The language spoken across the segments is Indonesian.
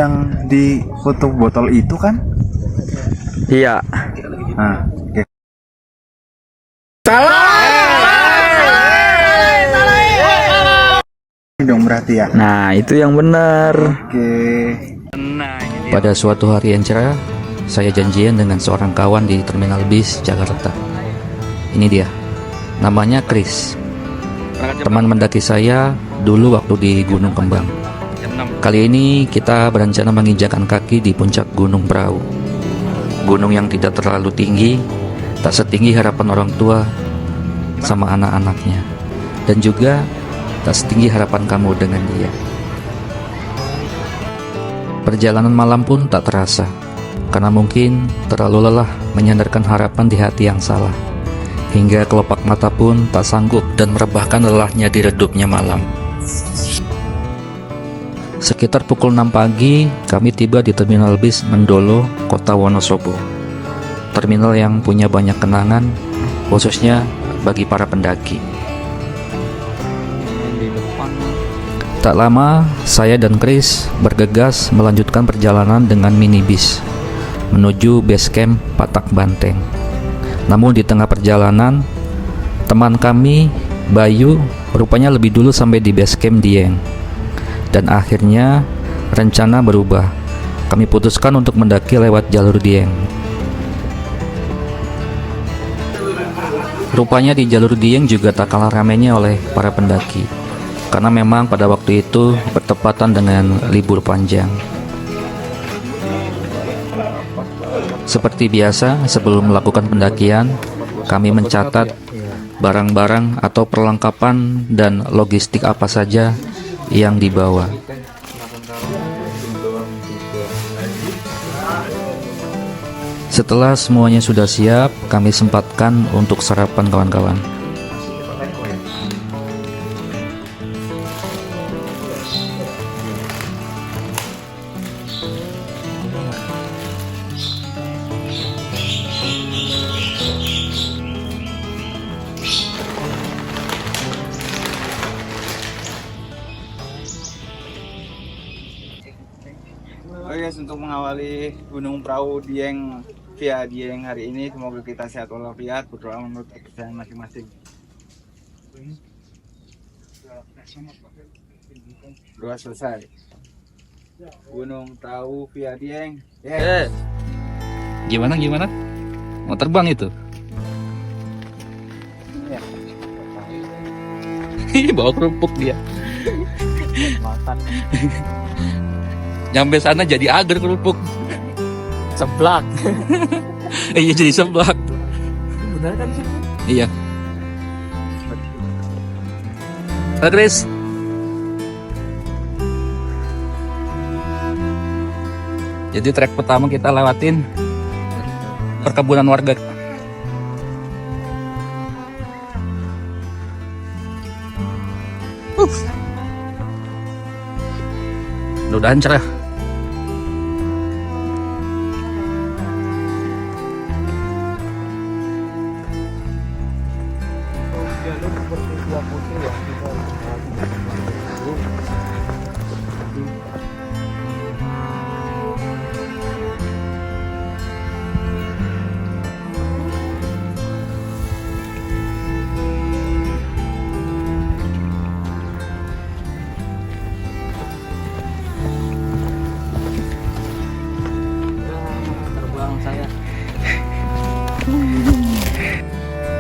yang di foto botol itu kan? Iya. Nah, oke. Ini dong berarti ya. Nah, itu yang benar. Oke. Pada suatu hari yang cerah, saya janjian dengan seorang kawan di terminal bis Jakarta. Ini dia, namanya Chris. Teman mendaki saya dulu waktu di Gunung Kembang. Kali ini kita berencana menginjakan kaki di puncak Gunung Prau. Gunung yang tidak terlalu tinggi, tak setinggi harapan orang tua sama anak-anaknya, dan juga tak setinggi harapan kamu dengan dia. Perjalanan malam pun tak terasa, karena mungkin terlalu lelah menyandarkan harapan di hati yang salah, hingga kelopak mata pun tak sanggup dan merebahkan lelahnya di redupnya malam. Sekitar pukul 6 pagi, kami tiba di terminal bis Mendolo, kota Wonosobo. Terminal yang punya banyak kenangan, khususnya bagi para pendaki. Tak lama, saya dan Chris bergegas melanjutkan perjalanan dengan minibus menuju base camp Patak Banteng. Namun di tengah perjalanan, teman kami, Bayu, rupanya lebih dulu sampai di base camp Dieng. Dan akhirnya rencana berubah. Kami putuskan untuk mendaki lewat jalur Dieng. Rupanya di jalur Dieng juga tak kalah ramainya oleh para pendaki, karena memang pada waktu itu bertepatan dengan libur panjang. Seperti biasa, sebelum melakukan pendakian, kami mencatat barang-barang atau perlengkapan dan logistik apa saja yang dibawa. Setelah semuanya sudah siap, kami sempatkan untuk sarapan kawan-kawan. Oke guys, untuk mengawali Gunung Prau Dieng via Dieng hari ini, semoga kita sehat walafiat, berdoa menurut kepercayaan masing-masing. Doa selesai. Gunung Prau via Dieng. Gimana? Mau terbang itu? Bawa kerupuk dia. Makan. Nyampe sana jadi agar kerupuk. Seblak. Iya, jadi seblak. Benar kan sih? Iya. Halo Chris. Jadi trek pertama kita lewatin perkebunan warga. Mudah-mudahan cerah. Terbang saya.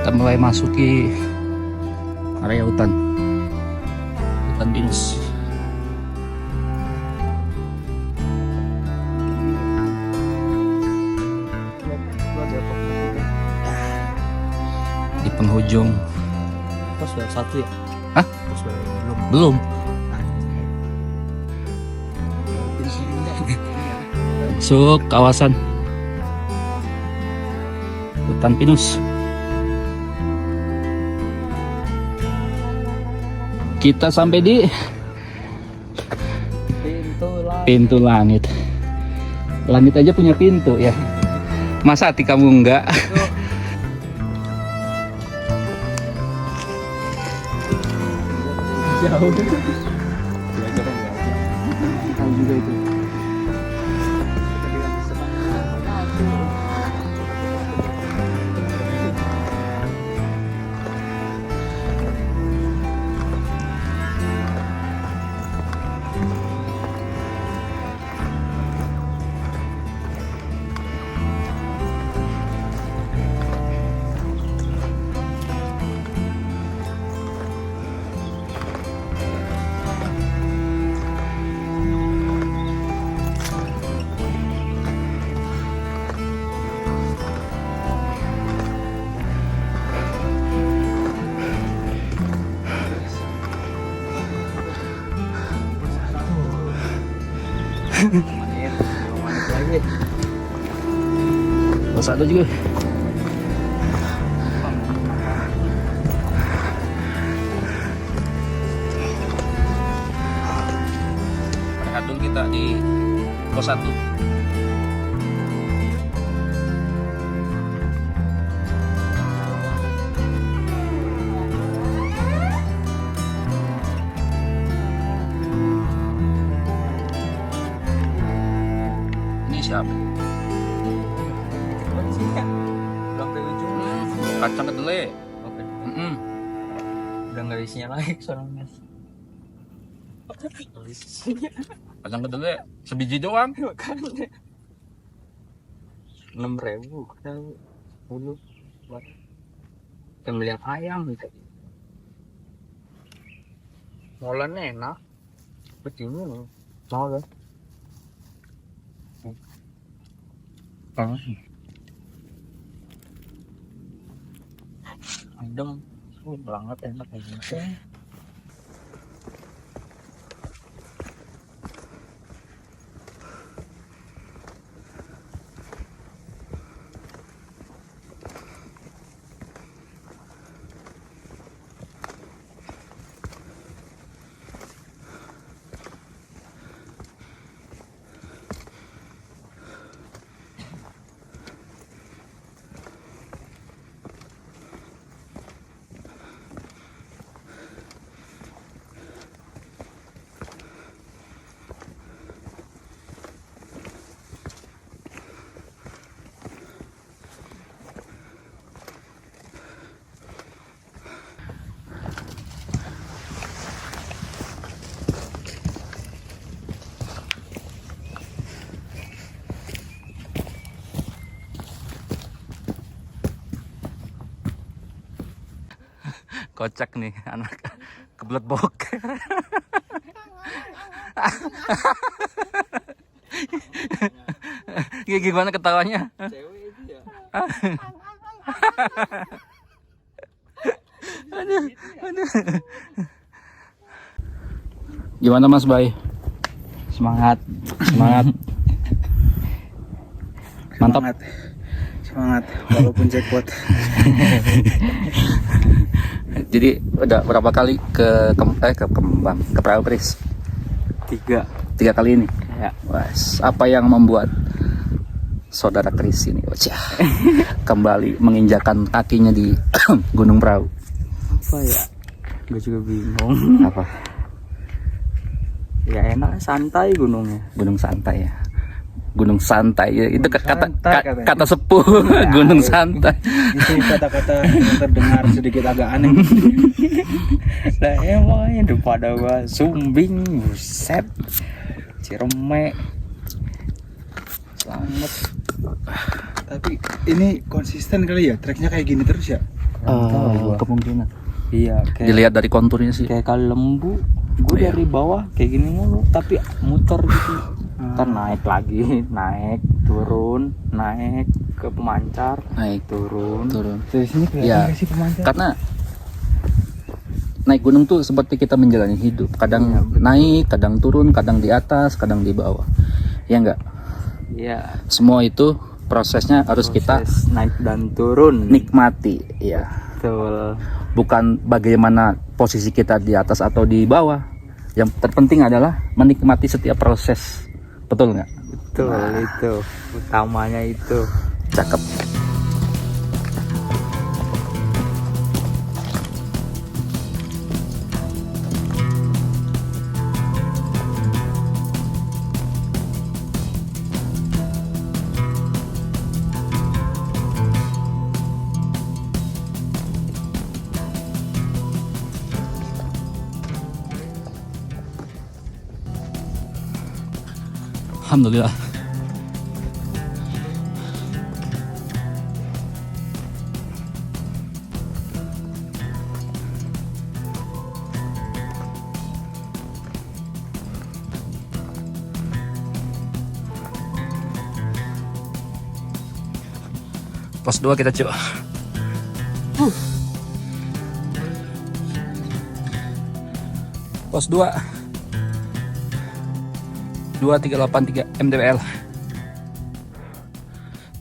Kita mulai masuki area hutan pinus. Di penghujung. Pas sudah satu ya? Hah? Pas belum. Belum. Masuk kawasan hutan pinus. Kita sampai di pintu langit. Langit aja punya pintu ya. Masa hati kamu enggak? Jauh. Tahu juga itu. Pos 1 juga. Rehat dulu kita di pos 1. Ini siapa? Sampai ujung. Kacang kedelai. Oke. Mm-mm. Udah nggak isinya lagi soalnya. Kacang kedelai sebiji doang. Makanya 6.000 tahu dulu buat pembelian ayam gitu. Molen enak. Begini mau kan? Adem, banget enak kayak gini. Kocak nih anak kebelet boker. Gimana ketawanya? Cewek itu ya. Aduh. Gimana Mas Bay? Semangat. Mantap. Semangat walaupun jackpot. Jadi udah berapa kali ke Kembang, ke Perahu Kris? 3. 3 kali ini. Ya. Wes, apa yang membuat saudara Kris ini kembali menginjakan kakinya di Gunung Perahu? Apa ya? Gue juga bingung. Apa? Ya enak, santai gunungnya. Gunung santai ya. Gunung santai ya. Itu Santai, katanya. kata sepuh. Gunung santai. Itu kata-kata yang terdengar sedikit agak aneh. Lah emang daripada gua Sumbing, buset. Cireme. Selamat. Tapi ini konsisten kali ya, treknya kayak gini terus ya? Kemungkinan. Iya, Dilihat dari konturnya sih. kayak kali lembu. Gue Iya. dari bawah kayak gini mulu, tapi muter gitu. Ntar naik lagi, naik, turun, naik ke pemancar, Naik turun. Dari sini kelihatan Ya, nggak sih pemancar? karena naik gunung tuh seperti kita menjalani hidup. Kadang Iya, betul. naik, kadang turun, kadang di atas, kadang di bawah. Ya enggak? Iya, Semua itu prosesnya harus kita proses naik dan turun. nikmati, ya. Betul. Bukan bagaimana posisi kita di atas atau di bawah. Yang terpenting adalah menikmati setiap proses. Betul nggak? Betul, itu utamanya itu. Cakep. Alhamdulillah. Pos 2 kita coba. Pos 2 2383 mdpl.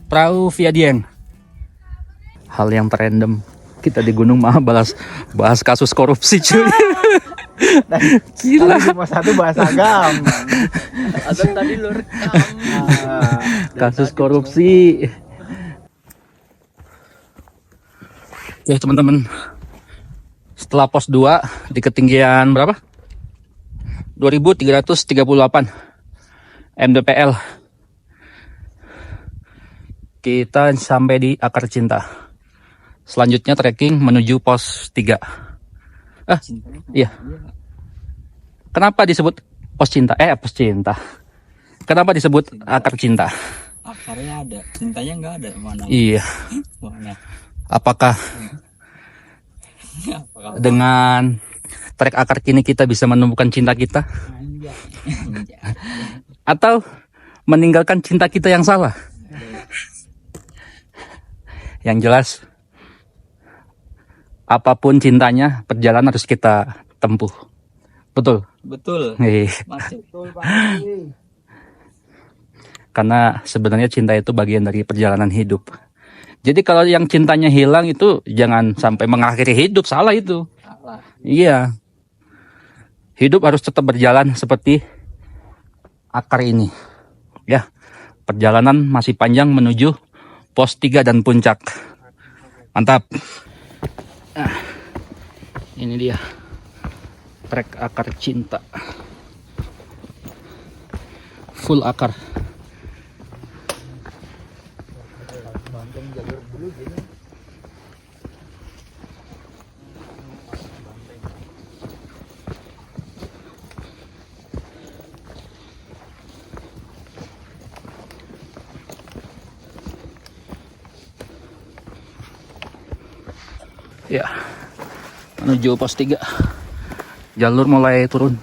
perahu via Dieng. Hal yang random, kita di gunung mah bahas kasus korupsi cuy. Gila. Di pos 1 bahas agama. Abang tadi lu rekam. Kasus korupsi. Oke teman-teman, setelah pos 2 di ketinggian berapa? 2338 mdpl, kita sampai di Akar Cinta. Selanjutnya trekking menuju pos 3. Iya. Kenapa disebut pos cinta? Pos cinta. Kenapa disebut Akar Cinta? Akarnya ada, cintanya nggak ada. Mana? Iya. Mana? Apakah dengan trek akar kini kita bisa menemukan cinta kita? Atau meninggalkan cinta kita yang salah? Yang jelas, apapun cintanya, perjalanan harus kita tempuh. Betul? Betul. Masih. Betul, Pak. Karena sebenarnya cinta itu bagian dari perjalanan hidup. Jadi kalau yang cintanya hilang itu jangan sampai mengakhiri hidup, salah itu. Salah. Iya. Hidup harus tetap berjalan seperti akar ini. Ya. Perjalanan masih panjang menuju pos 3 dan puncak. Mantap. Ini dia. Trek Akar Cinta. Full akar. Ya, menuju pos 3. Jalur mulai turun.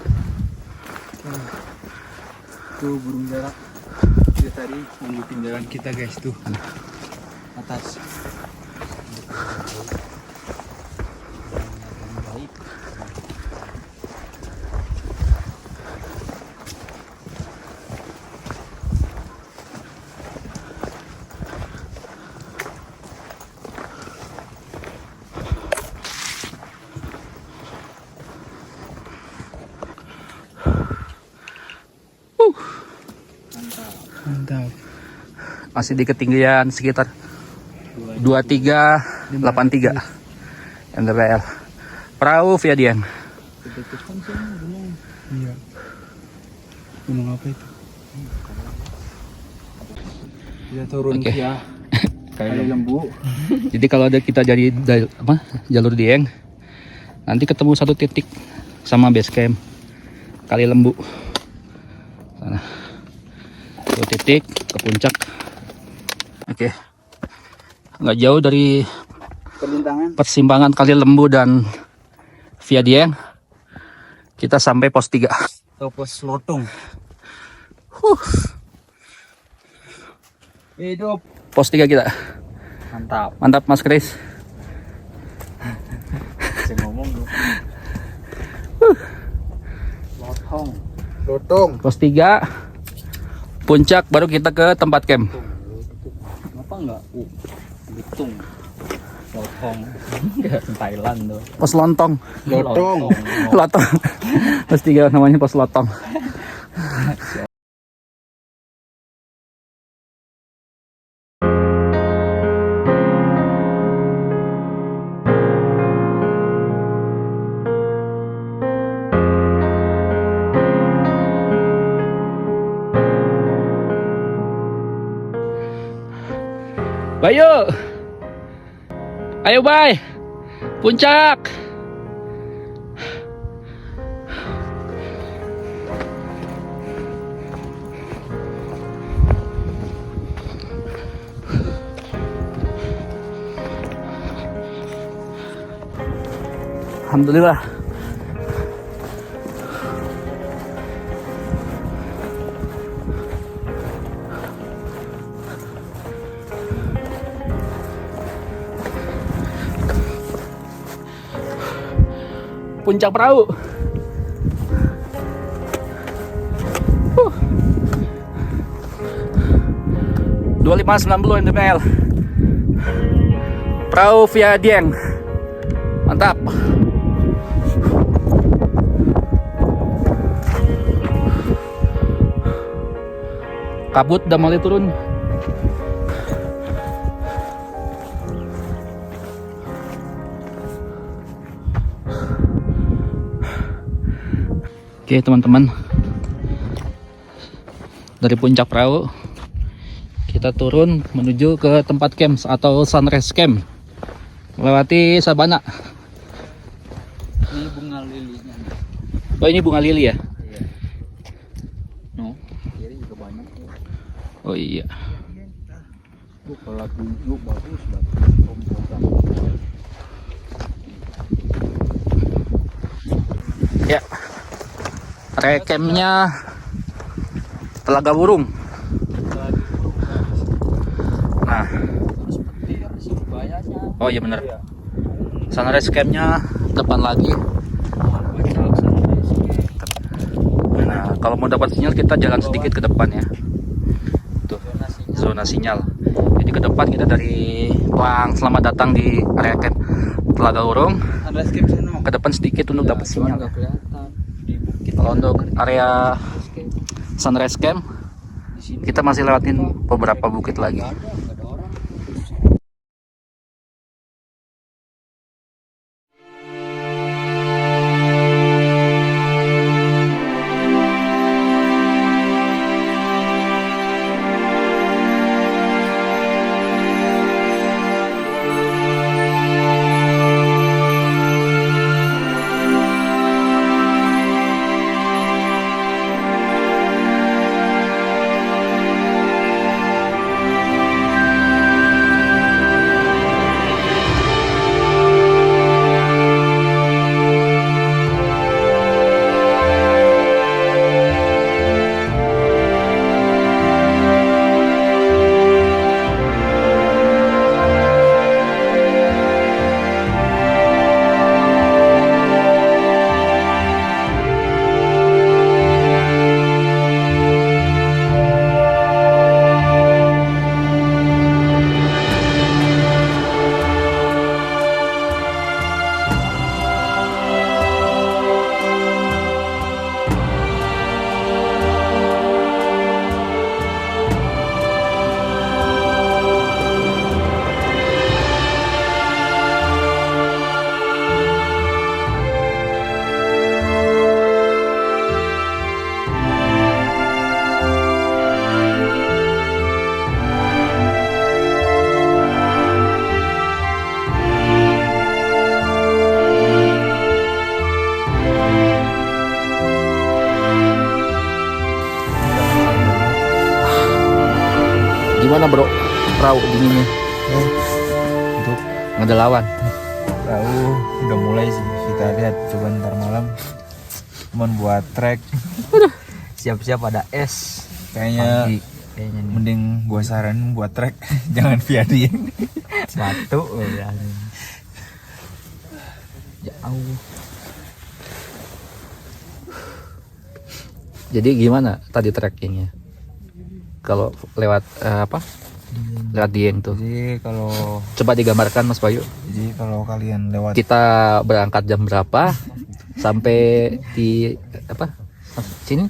Tuh burung jarak. Dia tadi nunjukin jalan kita guys tuh. Atas. Mantap. Masih di ketinggian sekitar 2383 mdpl. Perahu via Dieng. Iya. Gunung apa itu? Dia turun Oke. ya. Kali lembu. Jadi kalau ada kita jadi jalur Dieng, nanti ketemu satu titik sama base camp Kali Lembu. Sana. Satu titik ke puncak. Oke. Nggak jauh dari persimpangan Kali Lembu dan via Dieng. Kita sampai pos 3. Atau pos Lotong. Hidup. Pos 3 kita. Mantap. Mantap Mas Kris. Saya ngomong dong. Lotong. Pos 3. Puncak baru kita ke tempat camp. Kenapa enggak? Bitung. Lotong. Kayak Thailand tuh. Pos Lontong. Lotong. Lotong. Pos 3 namanya pos Lotong. Bayu, ayo bay, puncak. Alhamdulillah. Puncak perahu. 2590 mdpl. Perahu via Dieng. Mantap. Kabut udah mulai turun. Oke teman-teman, dari puncak perahu kita turun menuju ke tempat camp atau sunrise camp, melewati sabana. Ini bunga lilinya. Oh ini bunga lili ya? Iya. No. Kiri juga banyak. Oh iya. Kalau tunjuk bagus Ya. Area campnya Telaga Burung. Nah, oh iya bener. Sunrise campnya depan lagi. Nah, kalau mau dapat sinyal kita jalan sedikit ke depan ya. Tuh, zona sinyal. Jadi ke depan kita dari Wang, selamat datang di area camp Telaga Burung. Ke depan sedikit untuk dapat sinyal. Kalau untuk area sunrise camp kita masih lewatin beberapa bukit lagi. Gimana bro, perahu dinginnya? Untuk Nggak ada lawan. perahu udah mulai sih, kita lihat coba ntar malam. Cuman buat trek Siap-siap ada es. kayaknya Pagi, kayaknya nih. mending gua saranin buat trek jangan via Dieng. Batu ya. Jauh. Jadi gimana tadi trekkingnya? Kalau lewat lewat Dieng tuh. Jadi kalau Coba digambarkan Mas Bayu. kalian lewat Kita berangkat jam berapa sampai di sini?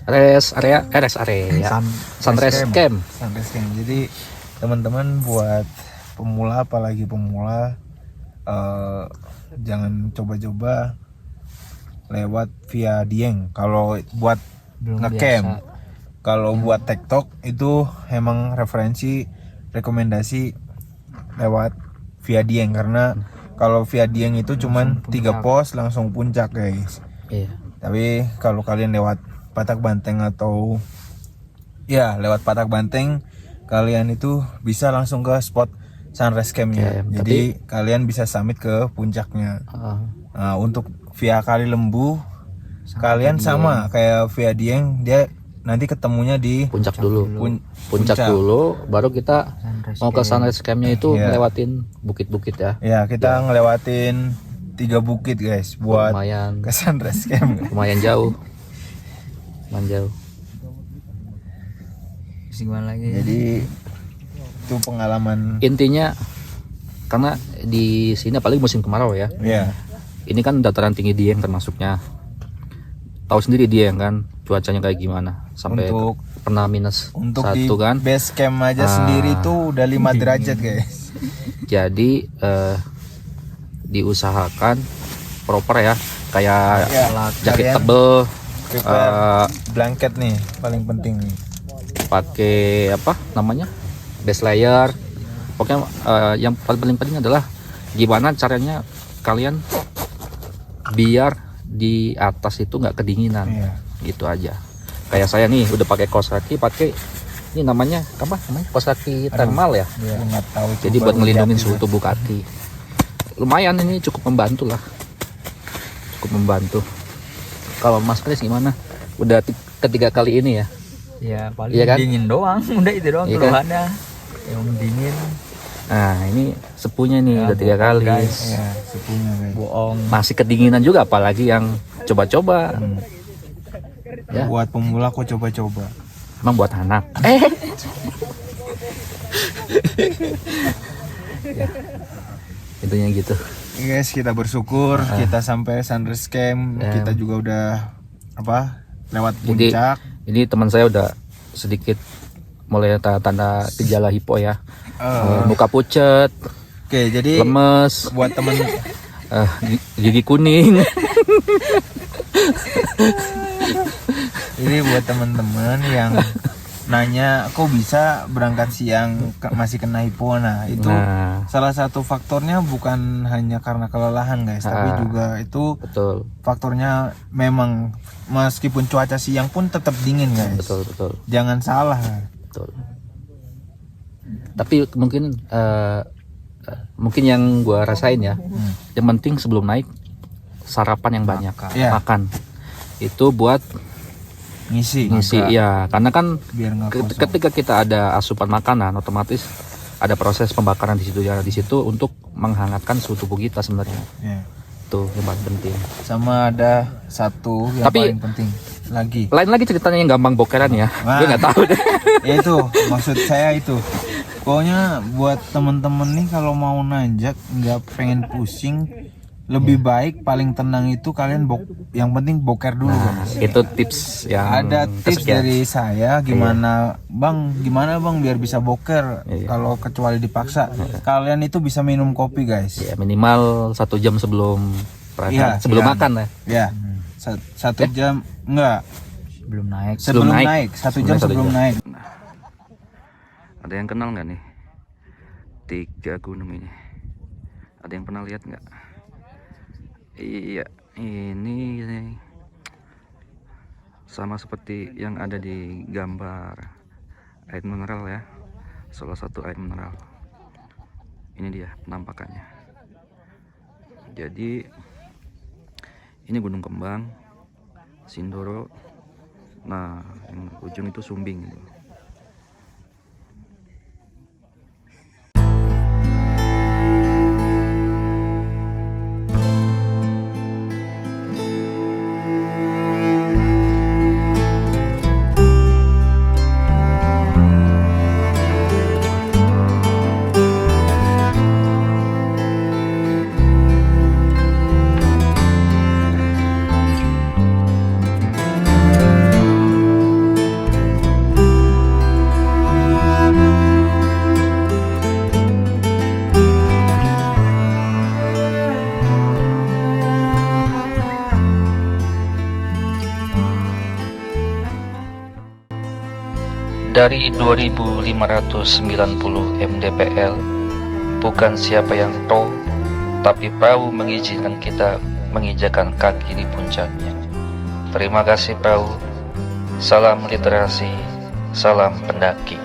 Rest area. Sunrise camp. Sunrise camp. Jadi teman-teman buat pemula, apalagi pemula, jangan coba-coba lewat via Dieng. Kalau buat ngecamp, kalau buat TikTok itu emang rekomendasi lewat via Dieng, karena kalau via Dieng itu cuman 3 pos langsung puncak guys. Iya. Tapi kalau kalian lewat Patak Banteng atau ya lewat Patak Banteng, kalian itu bisa langsung ke spot sunrise campnya. Jadi kalian bisa summit ke puncaknya. Nah, untuk via Kali Lembu kalian sama kayak via Dieng, dia nanti ketemunya di Puncak dulu. Puncak puncak. dulu, baru kita mau ke sunrise campnya itu Iya. ngelewatin bukit-bukit ya. Ya, kita ngelewatin 3 bukit guys buat Lumayan, ke sunrise camp. lumayan jauh. Lumayan jauh. Terus gimana lagi? Jadi itu pengalaman. Intinya karena di sini apalagi musim kemarau ya. Ya. Ini kan dataran tinggi Dieng termasuknya. Tahu sendiri Dieng kan cuacanya kayak gimana sampai Untuk pernah minus Untuk 1 di kan. base camp aja sendiri tuh udah 5 derajat guys. Jadi diusahakan proper ya, kayak Ya, jaket kalian tebel, prepare blanket nih paling penting nih. pakai apa namanya base layer. Pokoknya yang paling penting adalah gimana caranya kalian biar di atas itu nggak kedinginan. Iya. Gitu aja. Kayak saya nih udah pakai kaos kaki, pakai ini namanya apa namanya kaos kaki thermal ya. Iya. Nggak tahu. itu Jadi buat baru ngelindungin jadi. suhu tubuh kaki. Lumayan ini cukup membantu lah. Cukup membantu. Kalau Mas Kris gimana? Udah ketiga kali ini ya? Ya paling Iya kan? dingin doang. Udah itu doang Iya kan? keluhannya. Yang dingin. Nah ini sepunya nih Ya, udah 3 kali. guys. Ya, sepunya guys. Bohong. Masih kedinginan juga apalagi yang coba-coba. Ya. Buat pemula kok coba-coba. Emang buat anak. Ya. Intinya gitu. Guys, kita bersyukur kita sampai Sunrise Camp. Ya. Kita juga udah apa? Lewat Jadi puncak. ini teman saya udah sedikit mulai tanda gejala hipo ya. Muka pucet, Oke, jadi lemes, buat temen gigi kuning. ini buat temen-temen yang nanya kok bisa berangkat siang masih kena hipo. Nah, itu Nah, salah satu faktornya bukan hanya karena kelelahan guys, tapi juga itu betul, faktornya memang meskipun cuaca siang pun tetap dingin guys. betul. Jangan salah. Betul. Tapi mungkin mungkin yang gua rasain ya, yang penting sebelum naik sarapan yang banyak, Iya. makan. Itu buat Ngisi ya, karena kan biar nggak kosong. ketika kita ada asupan makanan, otomatis ada proses pembakaran di situ ya, di situ untuk menghangatkan suhu tubuh kita sebenarnya. Ya. Tuh yang paling penting. Sama ada satu yang Tapi- paling penting lagi. Lain lagi ceritanya yang gampang bokeran ya. Wah. Gue nggak tahu deh. Ya itu maksud saya itu. Pokoknya buat temen-temen nih kalau mau nanjak nggak pengen pusing, lebih baik paling tenang itu kalian yang penting boker dulu guys. Itu tips yang Ada tips kesekian. dari saya gimana bang biar bisa boker. Iya. Kalau kecuali dipaksa, kalian itu bisa minum kopi guys. Ya, minimal 1 jam sebelum Iya, sebelum iya. makan ya. Ya, satu jam enggak Belum naik. sebelum naik. 1 jam sebelum naik. Ada yang kenal nggak nih 3 gunung ini? Ada yang pernah lihat nggak? Iya, ini sama seperti yang ada di gambar air mineral ya. Salah satu air mineral. Ini dia penampakannya. Jadi ini Gunung Kembang, Sindoro. Nah, yang ujung itu Sumbing gitu. Dari 2590 mdpl, bukan siapa yang tahu, tapi perahu mengizinkan kita menginjakan kaki di puncaknya. Terima kasih perahu. Salam literasi, salam pendaki.